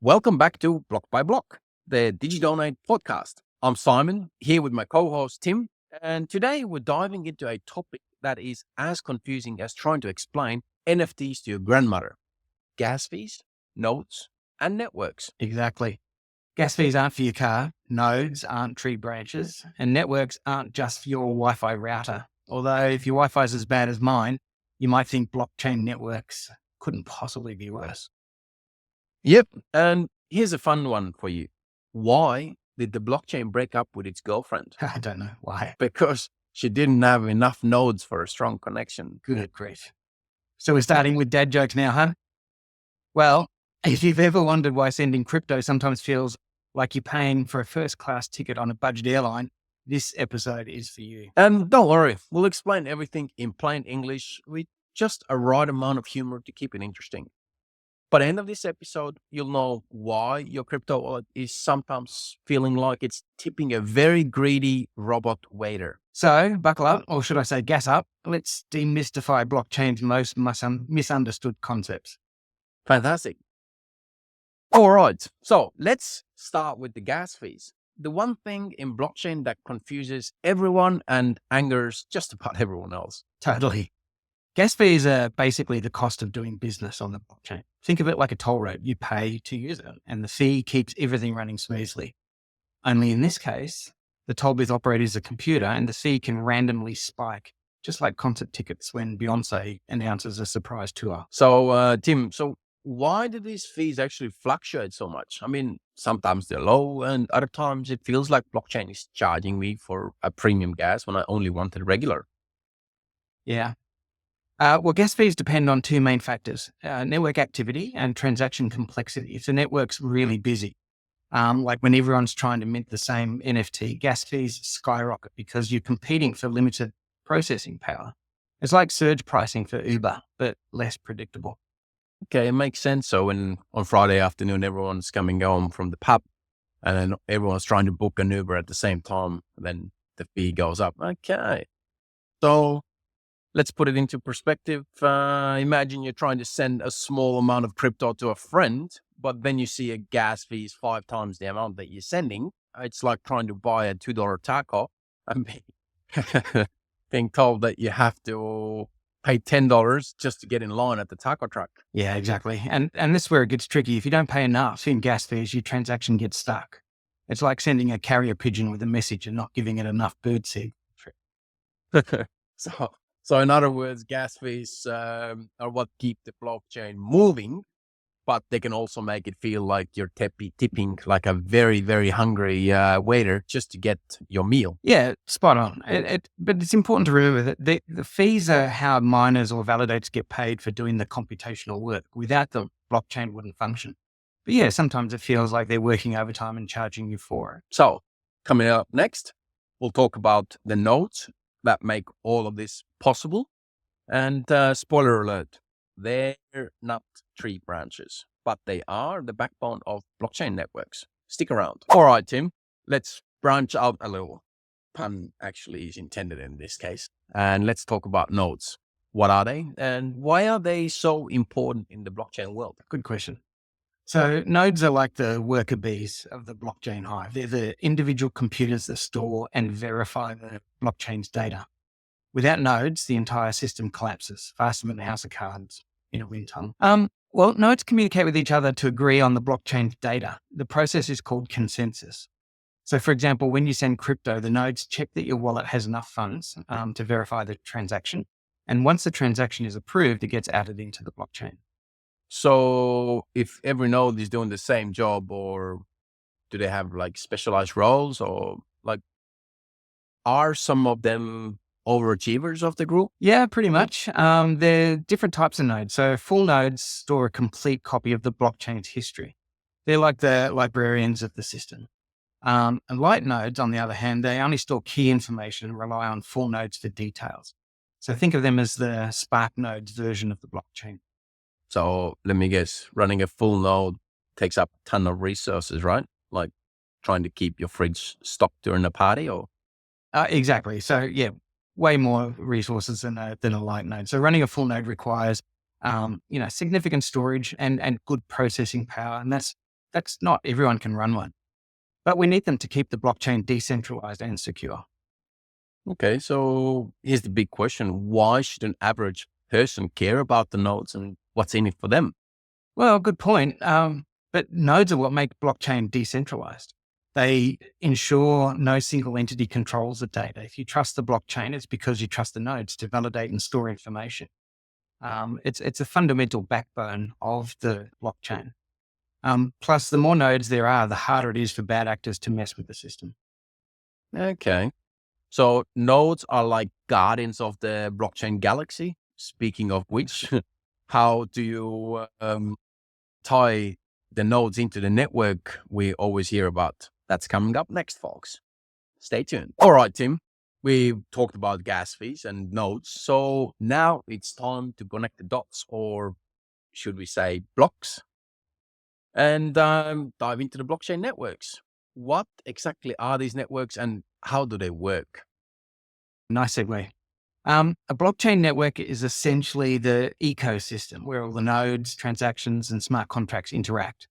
Welcome back to Block by Block, the DigiDonate podcast. I'm Simon, here with my co-host Tim, and today we're diving into a topic that is as confusing as trying to explain NFTs to your grandmother. Gas fees, nodes, and networks. Exactly. Gas fees aren't for your car, nodes aren't tree branches, and networks aren't just for your Wi-Fi router. Although if your Wi-Fi is as bad as mine, you might think blockchain networks couldn't possibly be worse. Yep, and here's a fun one for you. Why did the blockchain break up with its girlfriend? I don't know why. Because she didn't have enough nodes for a strong connection. Good grief. So we're starting with dad jokes now, huh? Well, if you've ever wondered why sending crypto sometimes feels like you're paying for a first-class ticket on a budget airline, this episode is for you. And don't worry, we'll explain everything in plain English with just a right amount of humor to keep it interesting. By the end of this episode, you'll know why your crypto wallet is sometimes feeling like it's tipping a very greedy robot waiter. So buckle up, or should I say gas up. Let's demystify blockchain's most misunderstood concepts. Fantastic. All right, so let's start with the gas fees. The one thing in blockchain that confuses everyone and angers just about everyone else. Totally. Gas fees are basically the cost of doing business on the blockchain. Think of it like a toll road. You pay to use it, and the fee keeps everything running smoothly. Only in this case, the toll booth operator is a computer, and the fee can randomly spike, just like concert tickets when Beyonce announces a surprise tour. So, Tim, why do these fees actually fluctuate so much? I mean, sometimes they're low, and other times it feels like blockchain is charging me for a premium gas when I only wanted regular. Yeah. Well, gas fees depend on two main factors, network activity and transaction complexity. If the network's really busy, like when everyone's trying to mint the same NFT, gas fees skyrocket because you're competing for limited processing power. It's like surge pricing for Uber, but less predictable. Okay, it makes sense. So when on Friday afternoon, everyone's coming home from the pub and then everyone's trying to book an Uber at the same time, then the fee goes up. Okay. So let's put it into perspective. Imagine you're trying to send a small amount of crypto to a friend, but then you see a gas fee is 5 times the amount that you're sending. It's like trying to buy a $2 taco and being told that you have to pay $10 just to get in line at the taco truck. Yeah, exactly. And this is where it gets tricky. If you don't pay enough in gas fees, your transaction gets stuck. It's like sending a carrier pigeon with a message and not giving it enough birdseed. So in other words, gas fees are what keep the blockchain moving, but they can also make it feel like you're tipping like a very, very hungry waiter just to get your meal. Yeah, spot on. But it's important to remember that the fees are how miners or validators get paid for doing the computational work. Without them, blockchain wouldn't function. But yeah, sometimes it feels like they're working overtime and charging you for it. So coming up next, we'll talk about the nodes that make all of this possible. And spoiler alert, they're not tree branches, but they are the backbone of blockchain networks. Stick around. All right, Tim, let's branch out a little. Pun actually is intended in this case. And let's talk about nodes. What are they and why are they so important in the blockchain world? Good question. So nodes are like the worker bees of the blockchain hive. They're the individual computers that store and verify the blockchain's data. Without nodes, the entire system collapses faster than a house of cards in a wind tunnel. Well, nodes communicate with each other to agree on the blockchain's data. The process is called consensus. So for example, when you send crypto, the nodes check that your wallet has enough funds to verify the transaction. And once the transaction is approved, it gets added into the blockchain. So if every node is doing the same job, or do they have like specialized roles, or like are some of them overachievers of the group? Yeah, pretty much. There are different types of nodes. So full nodes store a complete copy of the blockchain's history. They're like the librarians of the system. And light nodes, on the other hand, they only store key information and rely on full nodes for details. So think of them as the Spark nodes version of the blockchain. So let me guess, running a full node takes up a ton of resources, right? Like trying to keep your fridge stocked during a party, or? Exactly. So yeah, way more resources than a light node. So running a full node requires, significant storage and good processing power. And that's that's not everyone can run one, but we need them to keep the blockchain decentralized and secure. Okay, so here's the big question. Why should an average person care about the nodes and what's in it for them? Well, good point. But nodes are what make blockchain decentralized. They ensure no single entity controls the data. If you trust the blockchain, it's because you trust the nodes to validate and store information. It's a fundamental backbone of the blockchain. Plus, the more nodes there are, the harder it is for bad actors to mess with the system. Okay. So nodes are like guardians of the blockchain galaxy. Speaking of which, how do you tie the nodes into the network we always hear about? That's coming up next, folks. Stay tuned. All right, Tim. We talked about gas fees and nodes. So now it's time to connect the dots, or should we say blocks, and dive into the blockchain networks. What exactly are these networks and how do they work? Nice segue. A blockchain network is essentially the ecosystem where all the nodes, transactions, and smart contracts interact.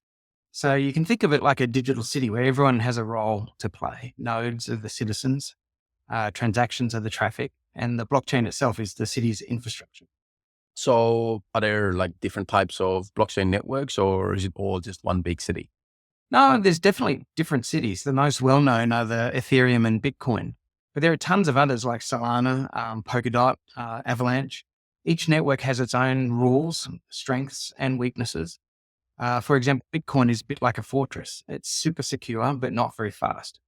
So you can think of it like a digital city where everyone has a role to play. Nodes are the citizens, transactions are the traffic, and the blockchain itself is the city's infrastructure. So are there like different types of blockchain networks, or is it all just one big city? No, there's definitely different cities. The most well known are the Ethereum and Bitcoin, but there are tons of others like Solana, Polkadot, Avalanche. Each network has its own rules, strengths, and weaknesses. For example, Bitcoin is a bit like a fortress. It's super secure, but not very fast.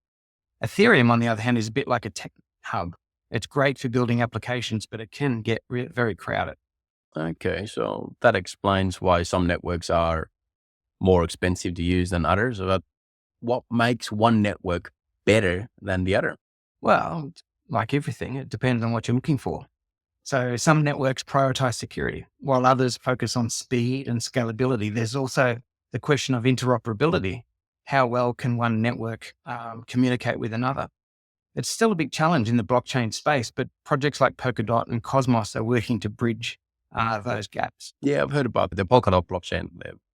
Ethereum, on the other hand, is a bit like a tech hub. It's great for building applications, but it can get very crowded. Okay, so that explains why some networks are more expensive to use than others. But what makes one network better than the other? Well, like everything, it depends on what you're looking for. So some networks prioritize security, while others focus on speed and scalability. There's also the question of interoperability. How well can one network communicate with another? It's still a big challenge in the blockchain space, but projects like Polkadot and Cosmos are working to bridge those gaps. Yeah, I've heard about the Polkadot blockchain,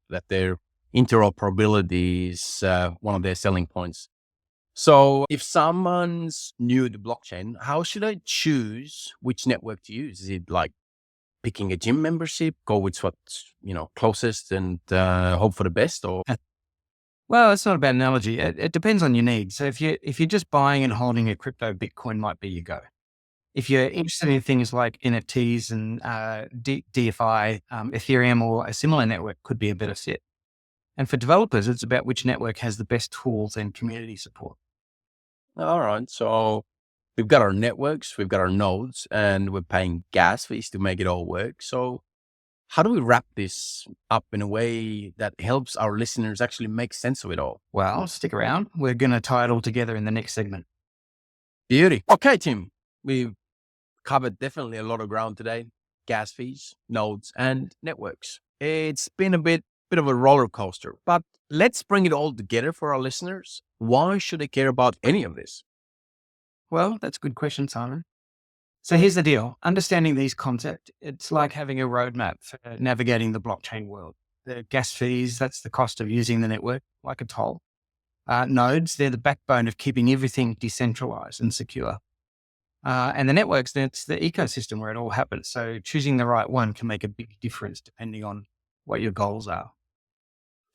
that their interoperability is one of their selling points. So if someone's new to blockchain, how should I choose which network to use? Is it like picking a gym membership, go with what's, closest and hope for the best? Or Well, it's not a bad analogy. It depends on your needs. So if you're just buying and holding a crypto, Bitcoin might be your go. If you're interested in things like NFTs and DeFi, Ethereum or a similar network could be a better fit. And for developers, it's about which network has the best tools and community support. all right, so we've got our networks, we've got our nodes, and we're paying gas fees to make it all work. So how do we wrap this up in a way that helps our listeners actually make sense of it all? Well, stick around. We're going to tie it all together in the next segment. Beauty. Okay, Tim, we've covered definitely a lot of ground today. Gas fees, nodes, and networks. It's been a bit of a roller coaster, but let's bring it all together for our listeners. Why should they care about any of this? Well, that's a good question, Simon. So here's the deal. Understanding these concepts, it's like having a roadmap for navigating the blockchain world. The gas fees, that's the cost of using the network, like a toll. Nodes, they're the backbone of keeping everything decentralized and secure. And the networks, that's the ecosystem where it all happens. So choosing the right one can make a big difference depending on what your goals are.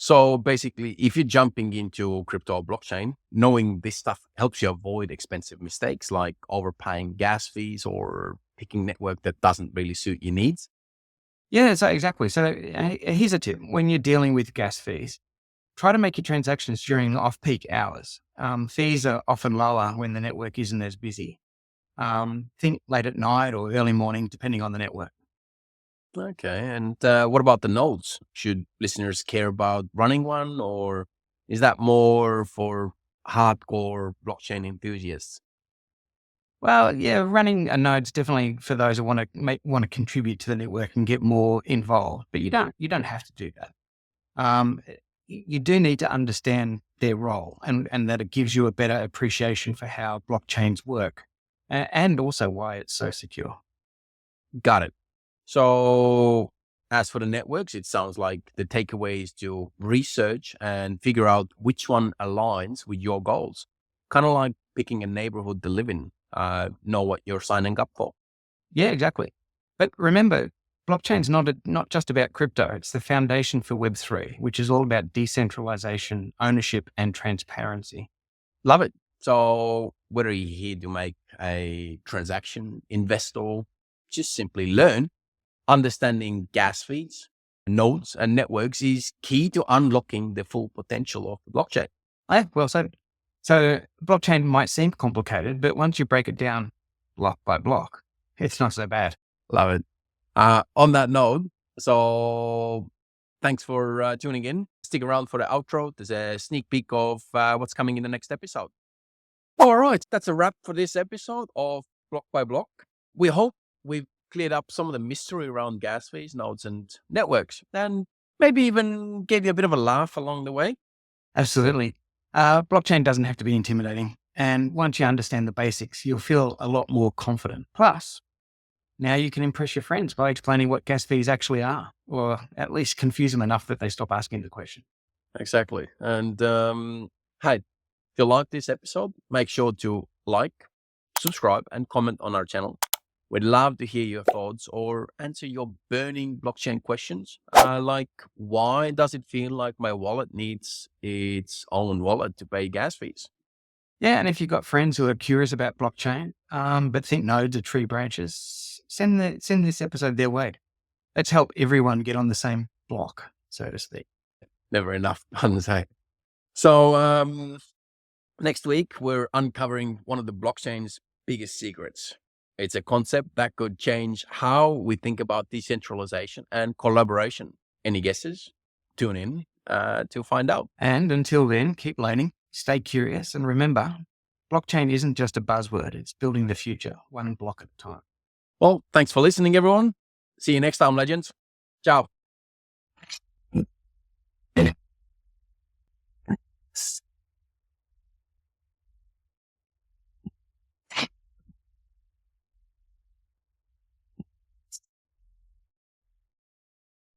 So basically, if you're jumping into crypto or blockchain, knowing this stuff helps you avoid expensive mistakes like overpaying gas fees or picking network that doesn't really suit your needs. Yeah, so exactly. So here's a tip. When you're dealing with gas fees, try to make your transactions during off-peak hours. Fees are often lower when the network isn't as busy. Think late at night or early morning, depending on the network. Okay. And what about the nodes? Should listeners care about running one, or is that more for hardcore blockchain enthusiasts? Well, yeah, running a node's definitely for those who want to contribute to the network and get more involved. But you don't have to do that. You do need to understand their role, and that it gives you a better appreciation for how blockchains work, and also why it's so secure. Got it. So As for the networks, it sounds like the takeaway is to research and figure out which one aligns with your goals. Kind of like picking a neighborhood to live in, know what you're signing up for. Yeah, exactly. But remember, blockchain's not just about crypto. It's the foundation for Web3, which is all about decentralization, ownership, and transparency. Love it. So whether you're here to make a transaction, invest, or just simply learn, understanding gas fees, nodes, and networks is key to unlocking the full potential of the blockchain. Yeah, well said. So blockchain might seem complicated, but once you break it down block by block, it's not so bad. Love it. On that note, so thanks for tuning in. Stick around for the outro. There's a sneak peek of what's coming in the next episode. All right, that's a wrap for this episode of Block by Block. We hope we've cleared up some of the mystery around gas fees, nodes, and networks, and maybe even gave you a bit of a laugh along the way. Absolutely. Blockchain doesn't have to be intimidating. And once you understand the basics, you'll feel a lot more confident. Plus, now you can impress your friends by explaining what gas fees actually are, or at least confuse them enough that they stop asking the question. Exactly. And hey, if you like this episode, make sure to like, subscribe, and comment on our channel. We'd love to hear your thoughts or answer your burning blockchain questions. Like, why does it feel like my wallet needs its own wallet to pay gas fees? Yeah, and if you've got friends who are curious about blockchain, but think nodes are tree branches, send this episode their way. Let's help everyone get on the same block, so to speak. Never enough fun to say. So next week, we're uncovering one of the blockchain's biggest secrets. It's a concept that could change how we think about decentralization and collaboration. Any guesses? Tune in to find out. And until then, keep learning, stay curious, and remember, blockchain isn't just a buzzword. It's building the future, one block at a time. Well, thanks for listening, everyone. See you next time, legends. Ciao.